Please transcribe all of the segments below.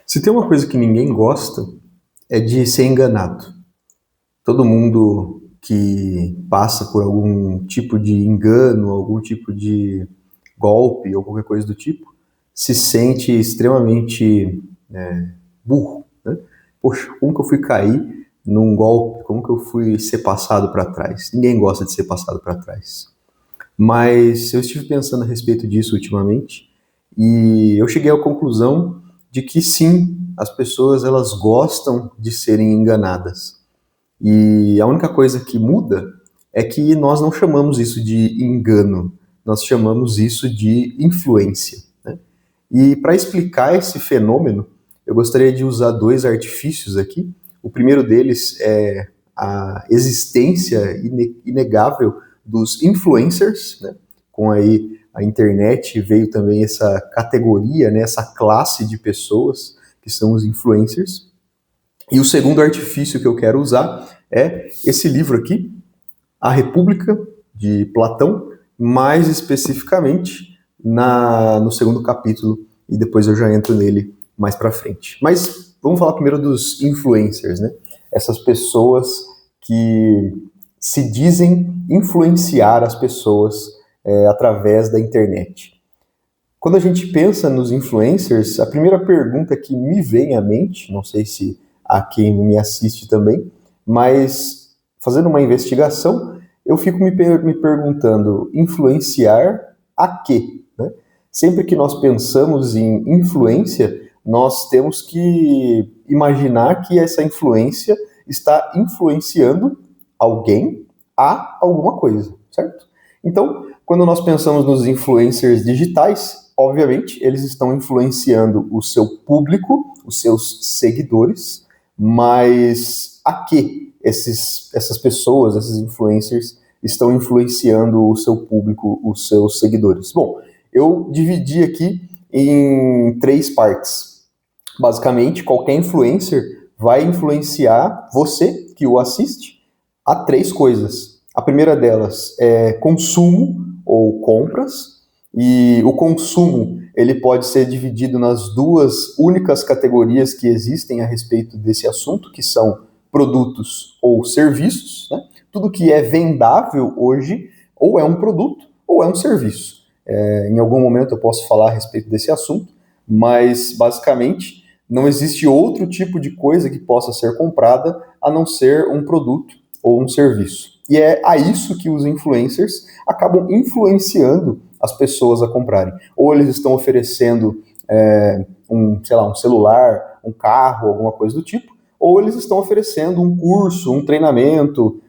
Se tem uma coisa que ninguém gosta, é de ser enganado. Todo mundo que passa por algum tipo de engano, algum tipo de golpe ou qualquer coisa do tipo, se sente extremamente burro, né? Poxa, como que eu fui cair num golpe? Como que eu fui ser passado para trás? Ninguém gosta de ser passado para trás. Mas eu estive pensando a respeito disso ultimamente e eu cheguei à conclusão de que sim, as pessoas elas gostam de serem enganadas. E a única coisa que muda é que nós não chamamos isso de engano, nós chamamos isso de influência, né? E para explicar esse fenômeno, eu gostaria de usar dois artifícios aqui. O primeiro deles é a existência inegável dos influencers, né? Com aí a internet veio também essa categoria, né? Essa classe de pessoas que são os influencers. E o segundo artifício que eu quero usar é esse livro aqui, A República, de Platão, mais especificamente no segundo capítulo, e depois eu já entro nele mais para frente. Mas vamos falar primeiro dos influencers, né? Essas pessoas que se dizem influenciar as pessoas através da internet. Quando a gente pensa nos influencers, a primeira pergunta que me vem à mente, não sei se há quem me assiste também, mas fazendo uma investigação, eu fico me perguntando, influenciar a quê? Né? Sempre que nós pensamos em influência, nós temos que imaginar que essa influência está influenciando alguém a alguma coisa, certo? Então, quando nós pensamos nos influencers digitais, obviamente, eles estão influenciando o seu público, os seus seguidores, mas a que essas pessoas, esses influencers, estão influenciando o seu público, os seus seguidores? Bom, eu dividi aqui em três partes. Basicamente, qualquer influencer vai influenciar você que o assiste a três coisas. A primeira delas é consumo ou compras, e o consumo ele pode ser dividido nas duas únicas categorias que existem a respeito desse assunto, que são produtos ou serviços, né? Tudo que é vendável hoje ou é um produto ou é um serviço. Em algum momento eu posso falar a respeito desse assunto, mas basicamente não existe outro tipo de coisa que possa ser comprada a não ser um produto ou um serviço. E é a isso que os influencers acabam influenciando as pessoas a comprarem. Ou eles estão oferecendo sei lá, um celular, um carro, alguma coisa do tipo, ou eles estão oferecendo um curso, um treinamento,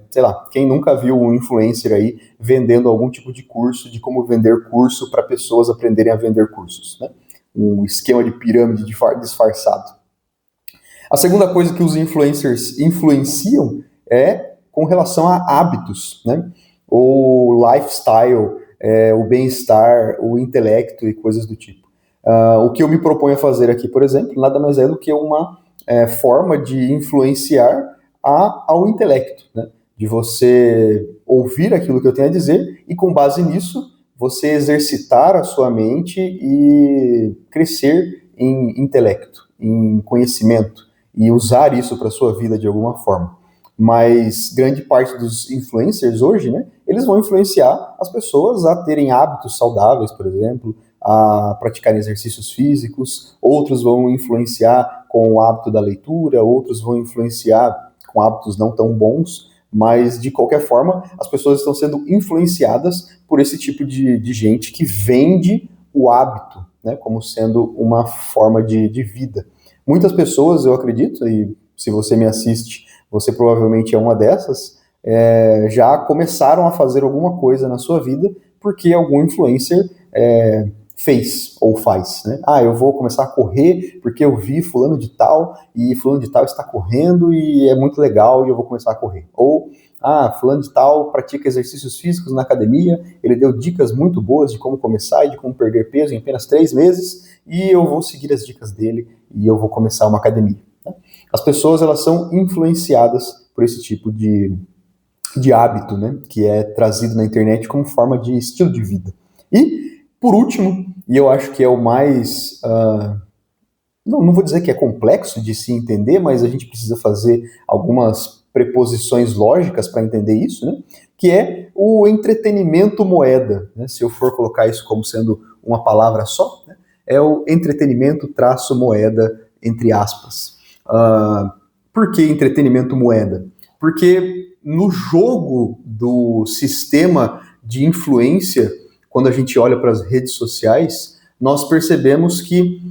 sei lá, quem nunca viu um influencer aí vendendo algum tipo de curso, de como vender curso para pessoas aprenderem a vender cursos, né? Um esquema de pirâmide disfarçado. A segunda coisa que os influencers influenciam é com relação a hábitos, né? O lifestyle, o bem-estar, o intelecto e coisas do tipo. O que eu me proponho a fazer aqui, por exemplo, nada mais é do que uma forma de influenciar ao intelecto, né? De você ouvir aquilo que eu tenho a dizer e, com base nisso, você exercitar a sua mente e crescer em intelecto, em conhecimento e usar isso para sua vida de alguma forma. Mas grande parte dos influencers hoje, né, eles vão influenciar as pessoas a terem hábitos saudáveis, por exemplo, a praticarem exercícios físicos, outros vão influenciar com o hábito da leitura, outros vão influenciar com hábitos não tão bons, mas de qualquer forma, as pessoas estão sendo influenciadas por esse tipo de gente que vende o hábito, né, como sendo uma forma de vida. Muitas pessoas, eu acredito, e se você me assiste, você provavelmente é uma dessas, já começaram a fazer alguma coisa na sua vida porque algum influencer fez ou faz, né? Ah, eu vou começar a correr porque eu vi fulano de tal e fulano de tal está correndo e é muito legal e eu vou começar a correr. Ou, fulano de tal pratica exercícios físicos na academia, ele deu dicas muito boas de como começar e de como perder peso em apenas 3 meses e eu vou seguir as dicas dele e eu vou começar uma academia. Né? As pessoas, elas são influenciadas por esse tipo de hábito, né? Que é trazido na internet como forma de estilo de vida. E, por último, e eu acho que é o mais não vou dizer que é complexo de se entender, mas a gente precisa fazer algumas preposições lógicas para entender isso, né? Que é o entretenimento moeda, né? Se eu for colocar isso como sendo uma palavra só, né? É o entretenimento traço moeda, entre aspas. Por que entretenimento moeda? Porque no jogo do sistema de influência, quando a gente olha para as redes sociais, nós percebemos que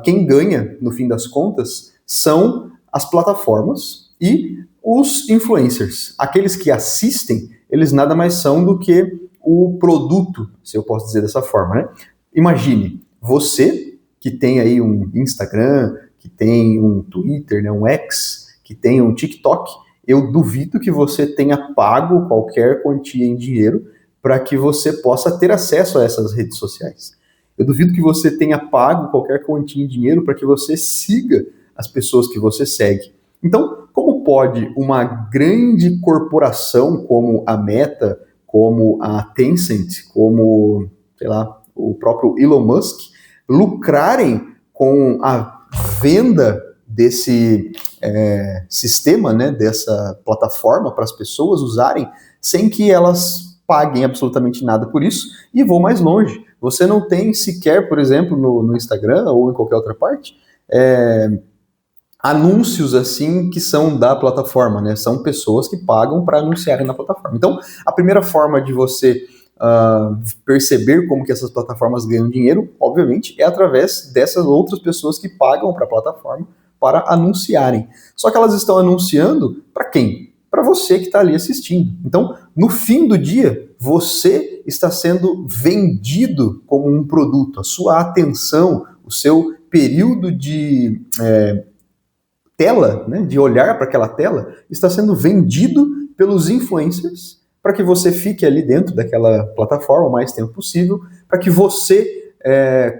quem ganha, no fim das contas, são as plataformas e os influencers. Aqueles que assistem, eles nada mais são do que o produto, se eu posso dizer dessa forma, né? Imagine, você que tem aí um Instagram, que tem um Twitter, né, um X, que tem um TikTok, eu duvido que você tenha pago qualquer quantia em dinheiro para que você possa ter acesso a essas redes sociais. Eu duvido que você tenha pago qualquer quantia em dinheiro para que você siga as pessoas que você segue. Então, como pode uma grande corporação como a Meta, como a Tencent, como, sei lá, o próprio Elon Musk, lucrarem com a venda desse sistema, né, dessa plataforma para as pessoas usarem, sem que elas paguem absolutamente nada por isso? E vou mais longe. Você não tem sequer, por exemplo, no Instagram ou em qualquer outra parte, anúncios assim que são da plataforma, né? São pessoas que pagam para anunciarem na plataforma. Então, a primeira forma de você perceber como que essas plataformas ganham dinheiro, obviamente, é através dessas outras pessoas que pagam para a plataforma para anunciarem. Só que elas estão anunciando para quem? Para você que está ali assistindo. Então, no fim do dia, você está sendo vendido como um produto. A sua atenção, o seu período de tela, né, de olhar para aquela tela, está sendo vendido pelos influencers para que você fique ali dentro daquela plataforma o mais tempo possível, para que você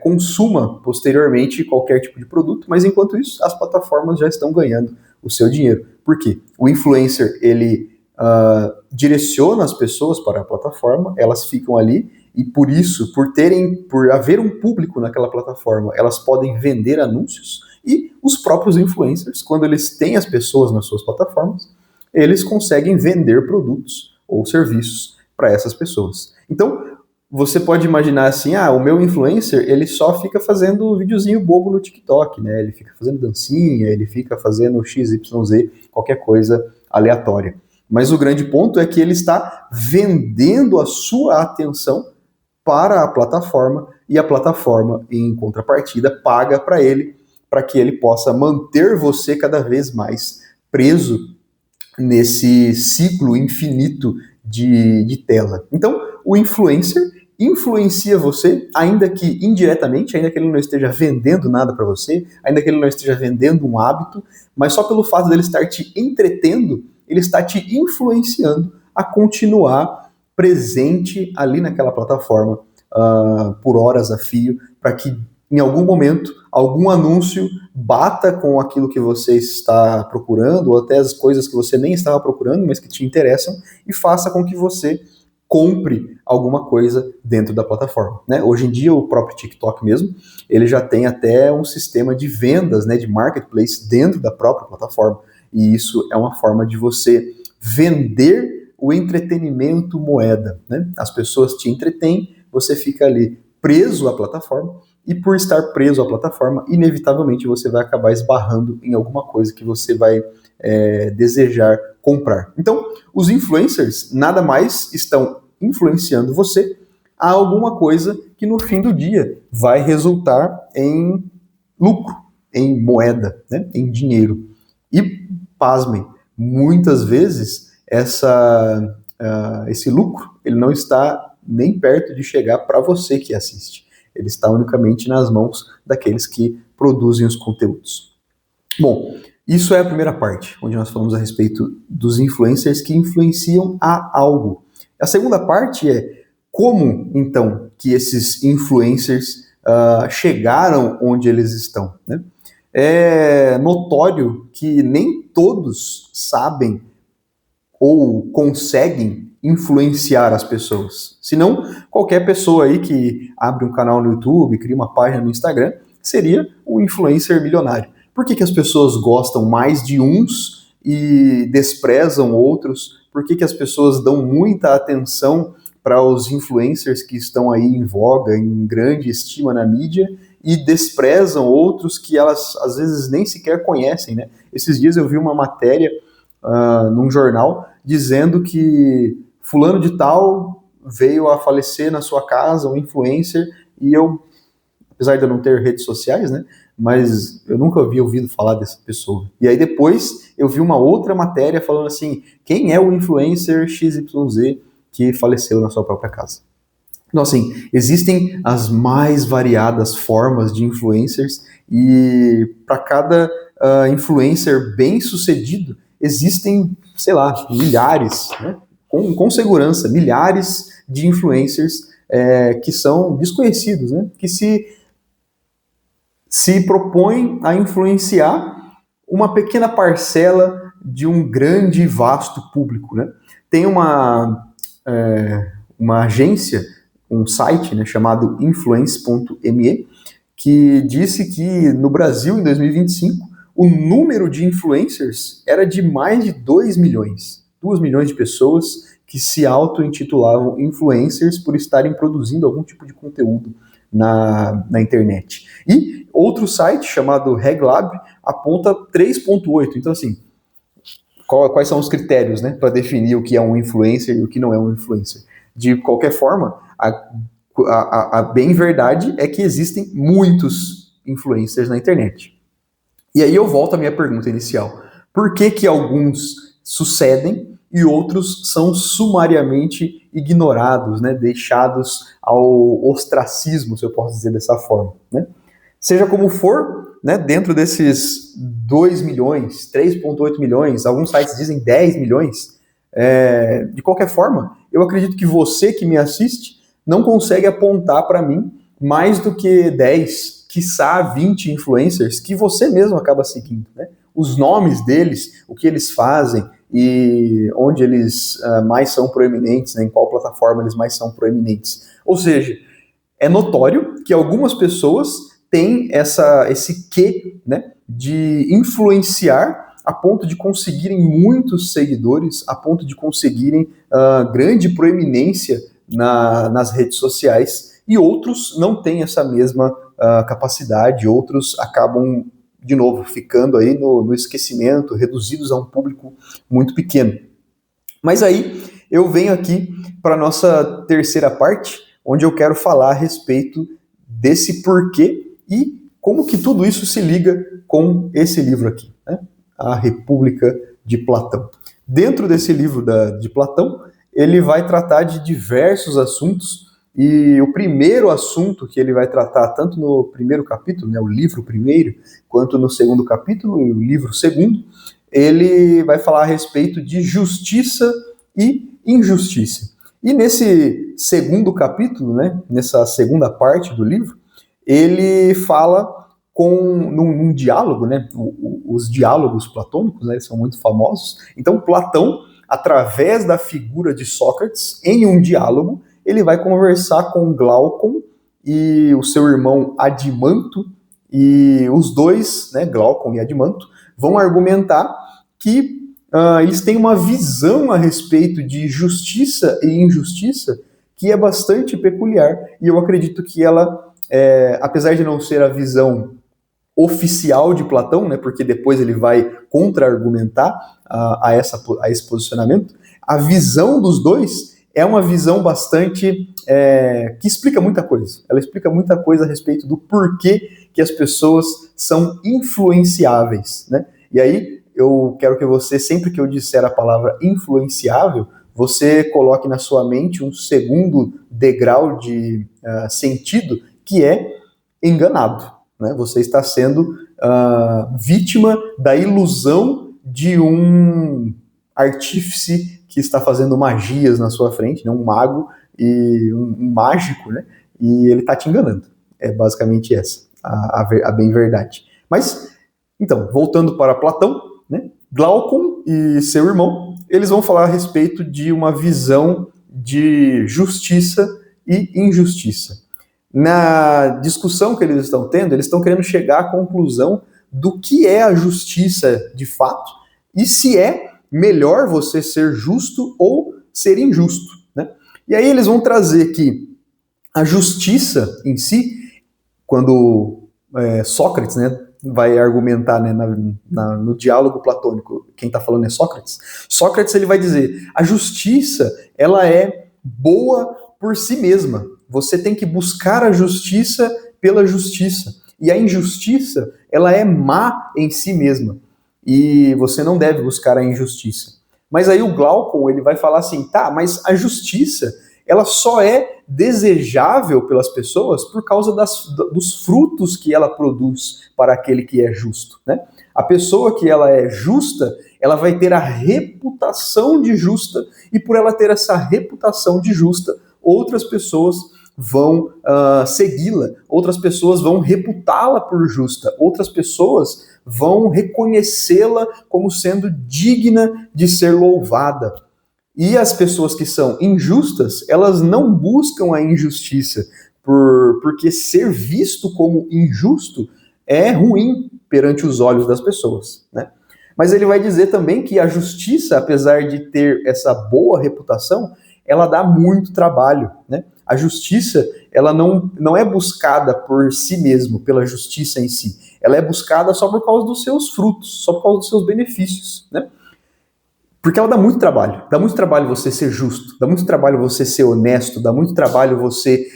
consuma posteriormente qualquer tipo de produto, mas enquanto isso, as plataformas já estão ganhando o seu dinheiro. Por quê? O influencer, ele direciona as pessoas para a plataforma, elas ficam ali, e por isso, por haver um público naquela plataforma, elas podem vender anúncios, e os próprios influencers, quando eles têm as pessoas nas suas plataformas, eles conseguem vender produtos ou serviços para essas pessoas. Então, você pode imaginar assim, o meu influencer, ele só fica fazendo videozinho bobo no TikTok, né? Ele fica fazendo dancinha, ele fica fazendo XYZ, qualquer coisa aleatória. Mas o grande ponto é que ele está vendendo a sua atenção para a plataforma e a plataforma, em contrapartida, paga para ele, para que ele possa manter você cada vez mais preso nesse ciclo infinito de tela. Então, o influencer influencia você, ainda que indiretamente, ainda que ele não esteja vendendo nada para você, ainda que ele não esteja vendendo um hábito, mas só pelo fato dele estar te entretendo, ele está te influenciando a continuar presente ali naquela plataforma por horas a fio, para que em algum momento, algum anúncio bata com aquilo que você está procurando, ou até as coisas que você nem estava procurando, mas que te interessam, e faça com que você compre alguma coisa dentro da plataforma, né? Hoje em dia, o próprio TikTok mesmo, ele já tem até um sistema de vendas, né, de marketplace dentro da própria plataforma, e isso é uma forma de você vender o entretenimento moeda, né? As pessoas te entretêm, você fica ali preso à plataforma, e por estar preso à plataforma, inevitavelmente você vai acabar esbarrando em alguma coisa que você vai desejar comprar. Então, os influencers nada mais estão influenciando você a alguma coisa que no fim do dia vai resultar em lucro, em moeda, né? Em dinheiro. E, pasmem, muitas vezes esse lucro ele não está nem perto de chegar para você que assiste. Ele está unicamente nas mãos daqueles que produzem os conteúdos. Bom, isso é a primeira parte, onde nós falamos a respeito dos influencers que influenciam a algo. A segunda parte é como, então, que esses influencers chegaram onde eles estão, né? É notório que nem todos sabem ou conseguem influenciar as pessoas. Senão, qualquer pessoa aí que abre um canal no YouTube, cria uma página no Instagram, seria o influencer milionário. Por que as pessoas gostam mais de uns e desprezam outros? Por que as pessoas dão muita atenção para os influencers que estão aí em voga, em grande estima na mídia, e desprezam outros que elas às vezes nem sequer conhecem, né? Esses dias eu vi uma matéria num jornal dizendo que fulano de tal veio a falecer na sua casa, um influencer, e eu, apesar de eu não ter redes sociais, né, mas eu nunca havia ouvido falar dessa pessoa. E aí depois eu vi uma outra matéria falando assim, quem é o influencer XYZ que faleceu na sua própria casa? Então, assim, existem as mais variadas formas de influencers e para cada influencer bem sucedido, existem, sei lá, milhares, né? Com segurança, milhares de influencers que são desconhecidos, né? Que se propõem a influenciar uma pequena parcela de um grande e vasto público, né? Tem uma agência, um site, né, chamado influence.me, que disse que no Brasil, em 2025, o número de influencers era de mais de 2 milhões. 2 milhões de pessoas que se auto-intitulavam influencers por estarem produzindo algum tipo de conteúdo na internet. E outro site, chamado RegLab, aponta 3,8. Então, assim, quais são os critérios, né, para definir o que é um influencer e o que não é um influencer? De qualquer forma, a bem verdade é que existem muitos influencers na internet. E aí eu volto à minha pergunta inicial. Por que alguns sucedem e outros são sumariamente ignorados, né, deixados ao ostracismo, se eu posso dizer dessa forma, né? Seja como for, né, dentro desses 2 milhões, 3,8 milhões, alguns sites dizem 10 milhões, de qualquer forma, eu acredito que você que me assiste não consegue apontar para mim mais do que 10, quiçá 20 influencers que você mesmo acaba seguindo, né? Os nomes deles, o que eles fazem e onde eles mais são proeminentes, né, em qual plataforma eles mais são proeminentes. Ou seja, é notório que algumas pessoas têm esse quê, né, de influenciar a ponto de conseguirem muitos seguidores, a ponto de conseguirem grande proeminência nas redes sociais, e outros não têm essa mesma capacidade, outros acabam, de novo, ficando aí no esquecimento, reduzidos a um público muito pequeno. Mas aí eu venho aqui para a nossa terceira parte, onde eu quero falar a respeito desse porquê e como que tudo isso se liga com esse livro aqui, né? A República de Platão. Dentro desse livro de Platão, ele vai tratar de diversos assuntos, e o primeiro assunto que ele vai tratar, tanto no primeiro capítulo, né, o livro primeiro, quanto no segundo capítulo, o livro segundo, ele vai falar a respeito de justiça e injustiça. E nesse segundo capítulo, né, nessa segunda parte do livro, ele fala num diálogo, né, os diálogos platônicos, né, são muito famosos. Então Platão, através da figura de Sócrates, em um diálogo, ele vai conversar com Glaucon e o seu irmão Adimanto, e os dois, né, Glaucon e Adimanto, vão argumentar que eles têm uma visão a respeito de justiça e injustiça que é bastante peculiar, e eu acredito que ela, apesar de não ser a visão oficial de Platão, né, porque depois ele vai contra-argumentar a esse posicionamento, a visão dos dois é uma visão bastante que explica muita coisa. Ela explica muita coisa a respeito do porquê que as pessoas são influenciáveis, né? E aí eu quero que você, sempre que eu disser a palavra influenciável, você coloque na sua mente um segundo degrau de sentido, que é enganado, né? Você está sendo vítima da ilusão de um artífice que está fazendo magias na sua frente, né? Um mago e um mágico, né? E ele está te enganando. É basicamente essa a bem verdade. Mas, então, voltando para Platão, né? Glaucon e seu irmão, eles vão falar a respeito de uma visão de justiça e injustiça. Na discussão que eles estão tendo, eles estão querendo chegar à conclusão do que é a justiça de fato e se é melhor você ser justo ou ser injusto, né? E aí eles vão trazer que a justiça em si, quando Sócrates, né, vai argumentar, né, no diálogo platônico, quem está falando é Sócrates. Sócrates ele vai dizer: a justiça ela é boa por si mesma. Você tem que buscar a justiça pela justiça. E a injustiça ela é má em si mesma. E você não deve buscar a injustiça. Mas aí o Glaucon ele vai falar assim: tá, mas a justiça ela só é desejável pelas pessoas por causa dos frutos que ela produz para aquele que é justo, né? A pessoa que ela é justa, ela vai ter a reputação de justa, e por ela ter essa reputação de justa, outras pessoas vão segui-la, outras pessoas vão reputá-la por justa, outras pessoas vão reconhecê-la como sendo digna de ser louvada. E as pessoas que são injustas, elas não buscam a injustiça, porque ser visto como injusto é ruim perante os olhos das pessoas, né? Mas ele vai dizer também que a justiça, apesar de ter essa boa reputação, ela dá muito trabalho, né? A justiça, ela não é buscada por si mesmo, pela justiça em si. Ela é buscada só por causa dos seus frutos, só por causa dos seus benefícios, né? Porque ela dá muito trabalho. Dá muito trabalho você ser justo, dá muito trabalho você ser honesto, dá muito trabalho você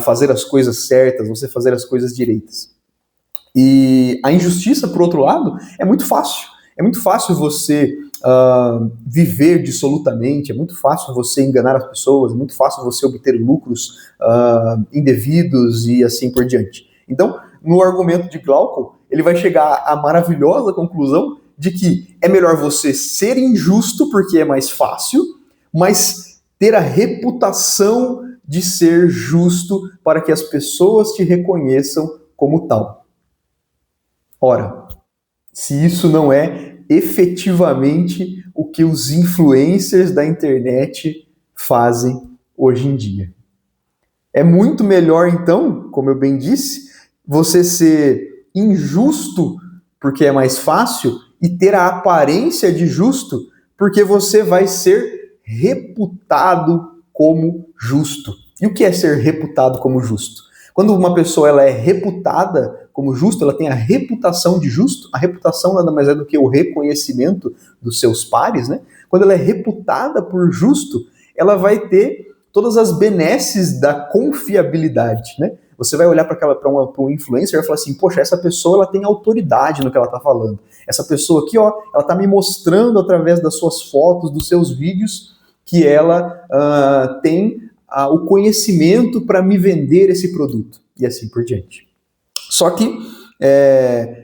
fazer as coisas certas, você fazer as coisas direitas. E a injustiça, por outro lado, é muito fácil. É muito fácil você viver dissolutamente, é muito fácil você enganar as pessoas, é muito fácil você obter lucros indevidos e assim por diante. Então, no argumento de Glaucon, ele vai chegar à maravilhosa conclusão de que é melhor você ser injusto porque é mais fácil, mas ter a reputação de ser justo para que as pessoas te reconheçam como tal. Ora, se isso não é efetivamente o que os influencers da internet fazem hoje em dia. É muito melhor, então, como eu bem disse, você ser injusto porque é mais fácil e ter a aparência de justo porque você vai ser reputado como justo. E o que é ser reputado como justo? Quando uma pessoa ela é reputada como justo, ela tem a reputação de justo, a reputação nada mais é do que o reconhecimento dos seus pares, né? Quando ela é reputada por justo, ela vai ter todas as benesses da confiabilidade, né? Você vai olhar para um influencer e vai falar assim: poxa, essa pessoa ela tem autoridade no que ela está falando. Essa pessoa aqui, ó, ela está me mostrando através das suas fotos, dos seus vídeos, que ela tem o conhecimento para me vender esse produto. E assim por diante. Só que,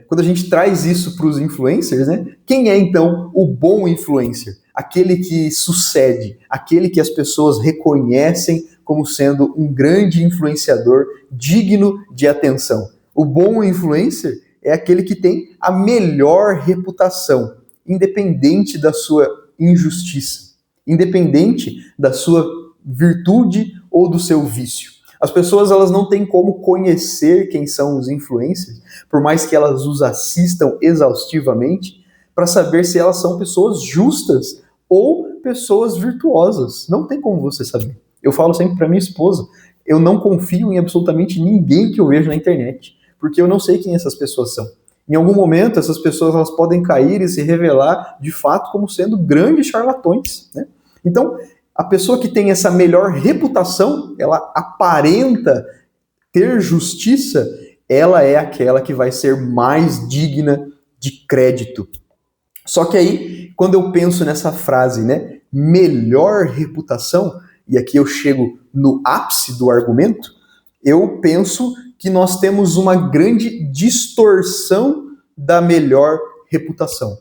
quando a gente traz isso para os influencers, né, quem é então o bom influencer? Aquele que sucede, aquele que as pessoas reconhecem como sendo um grande influenciador digno de atenção. O bom influencer é aquele que tem a melhor reputação, independente da sua injustiça, independente da sua virtude ou do seu vício. As pessoas elas não têm como conhecer quem são os influencers, por mais que elas os assistam exaustivamente, para saber se elas são pessoas justas ou pessoas virtuosas. Não tem como você saber. Eu falo sempre para minha esposa, eu não confio em absolutamente ninguém que eu vejo na internet, porque eu não sei quem essas pessoas são. Em algum momento, essas pessoas elas podem cair e se revelar de fato como sendo grandes charlatões, né? Então, a pessoa que tem essa melhor reputação, ela aparenta ter justiça, ela é aquela que vai ser mais digna de crédito. Só que aí, quando eu penso nessa frase, né, melhor reputação, e aqui eu chego no ápice do argumento, eu penso que nós temos uma grande distorção da melhor reputação.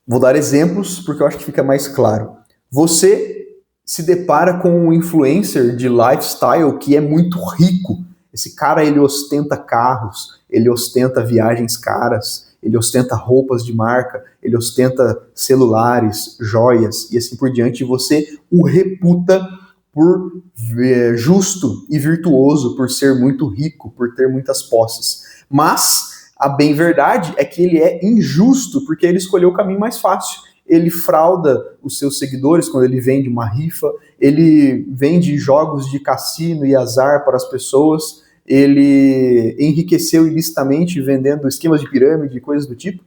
Vou dar exemplos porque eu acho que fica mais claro. Você se depara com um influencer de lifestyle que é muito rico. Esse cara, ele ostenta carros, ele ostenta viagens caras, ele ostenta roupas de marca, ele ostenta celulares, joias e assim por diante, e você o reputa por justo e virtuoso, por ser muito rico, por ter muitas posses. Mas a bem verdade é que ele é injusto, porque ele escolheu o caminho mais fácil. Ele frauda os seus seguidores quando ele vende uma rifa, ele vende jogos de cassino e azar para as pessoas, ele enriqueceu ilicitamente vendendo esquemas de pirâmide, coisas do tipo,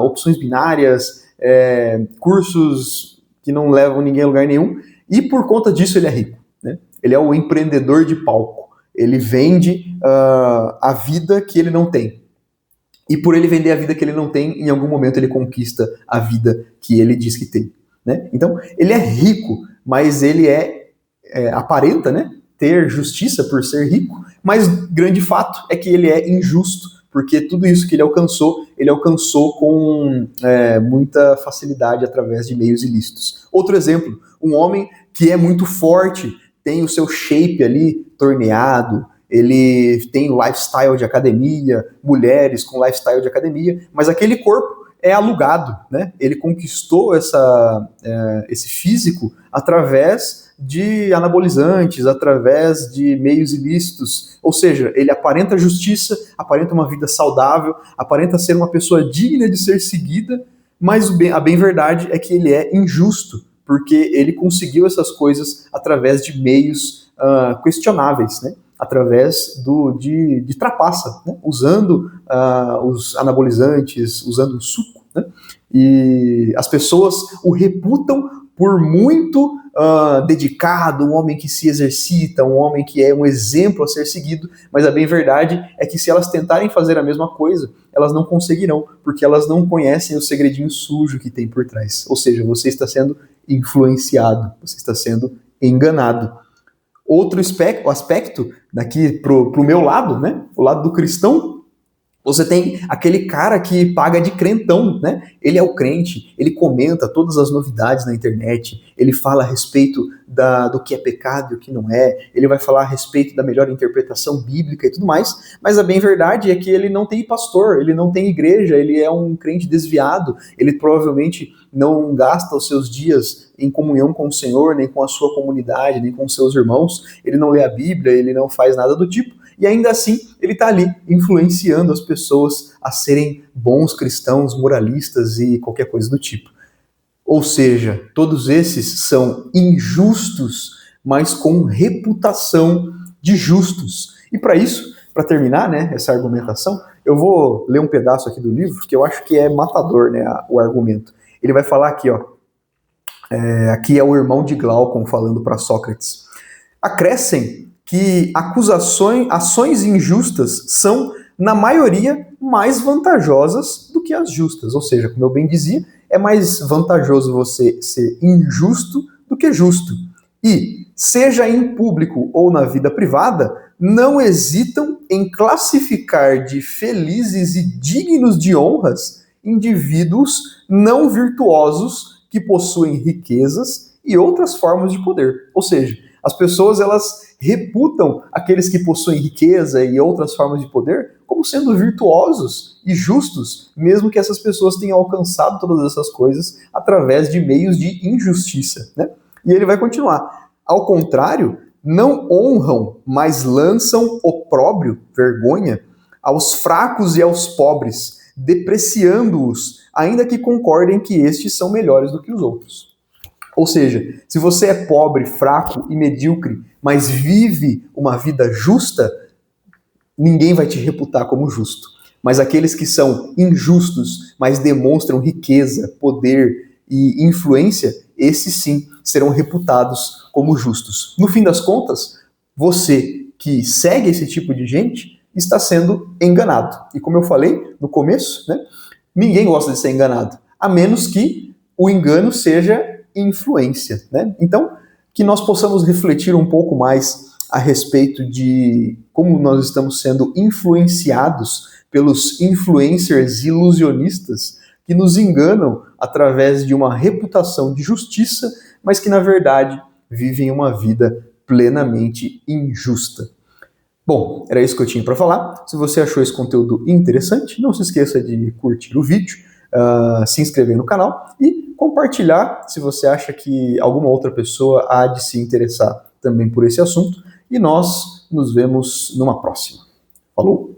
opções binárias, cursos que não levam ninguém a lugar nenhum, e por conta disso ele é rico, né? Ele é o empreendedor de palco, ele vende a vida que ele não tem. E por ele vender a vida que ele não tem, em algum momento ele conquista a vida que ele diz que tem, né? Então, ele é rico, mas ele aparenta, né, ter justiça por ser rico, mas grande fato é que ele é injusto, porque tudo isso que ele alcançou com muita facilidade através de meios ilícitos. Outro exemplo, um homem que é muito forte, tem o seu shape ali torneado, ele tem lifestyle de academia, mulheres com lifestyle de academia, mas aquele corpo é alugado, né? Ele conquistou esse físico através de anabolizantes, através de meios ilícitos, ou seja, ele aparenta justiça, aparenta uma vida saudável, aparenta ser uma pessoa digna de ser seguida, mas a bem verdade é que ele é injusto, porque ele conseguiu essas coisas através de meios questionáveis, né? Através de trapaça, né? Usando os anabolizantes, usando o suco, né? E as pessoas o reputam por muito dedicado, um homem que se exercita, um homem que é um exemplo a ser seguido, mas a bem verdade é que se elas tentarem fazer a mesma coisa, elas não conseguirão, porque elas não conhecem o segredinho sujo que tem por trás. Ou seja, você está sendo influenciado, você está sendo enganado. Outro aspecto daqui pro meu lado, né? O lado do cristão, você tem aquele cara que paga de crentão, né? Ele é o crente, ele comenta todas as novidades na internet, ele fala a respeito do que é pecado e o que não é, ele vai falar a respeito da melhor interpretação bíblica e tudo mais, mas a bem verdade é que ele não tem pastor, ele não tem igreja, ele é um crente desviado, ele provavelmente não gasta os seus dias em comunhão com o Senhor, nem com a sua comunidade, nem com os seus irmãos, ele não lê a Bíblia, ele não faz nada do tipo, e ainda assim ele está ali influenciando as pessoas a serem bons cristãos, moralistas e qualquer coisa do tipo. Ou seja, todos esses são injustos, mas com reputação de justos. E para isso, para terminar, né, essa argumentação, eu vou ler um pedaço aqui do livro, que eu acho que é matador, né, o argumento. Ele vai falar aqui, aqui é o irmão de Glaucon falando para Sócrates. Acrescem que ações injustas são, na maioria, mais vantajosas do que as justas. Ou seja, como eu bem dizia, é mais vantajoso você ser injusto do que justo. E, seja em público ou na vida privada, não hesitam em classificar de felizes e dignos de honras indivíduos não virtuosos que possuem riquezas e outras formas de poder. Ou seja, as pessoas elas reputam aqueles que possuem riqueza e outras formas de poder como sendo virtuosos e justos, mesmo que essas pessoas tenham alcançado todas essas coisas através de meios de injustiça, né? E ele vai continuar. Ao contrário, não honram, mas lançam opróbrio, vergonha, aos fracos e aos pobres, depreciando-os, ainda que concordem que estes são melhores do que os outros. Ou seja, se você é pobre, fraco e medíocre, mas vive uma vida justa, ninguém vai te reputar como justo. Mas aqueles que são injustos, mas demonstram riqueza, poder e influência, esses sim serão reputados como justos. No fim das contas, você que segue esse tipo de gente está sendo enganado. E como eu falei no começo, né, ninguém gosta de ser enganado, a menos que o engano seja influência, né? Então, que nós possamos refletir um pouco mais a respeito de como nós estamos sendo influenciados pelos influencers ilusionistas que nos enganam através de uma reputação de justiça, mas que na verdade vivem uma vida plenamente injusta. Bom, era isso que eu tinha para falar. Se você achou esse conteúdo interessante, não se esqueça de curtir o vídeo, se inscrever no canal e compartilhar se você acha que alguma outra pessoa há de se interessar também por esse assunto. E nós nos vemos numa próxima. Falou!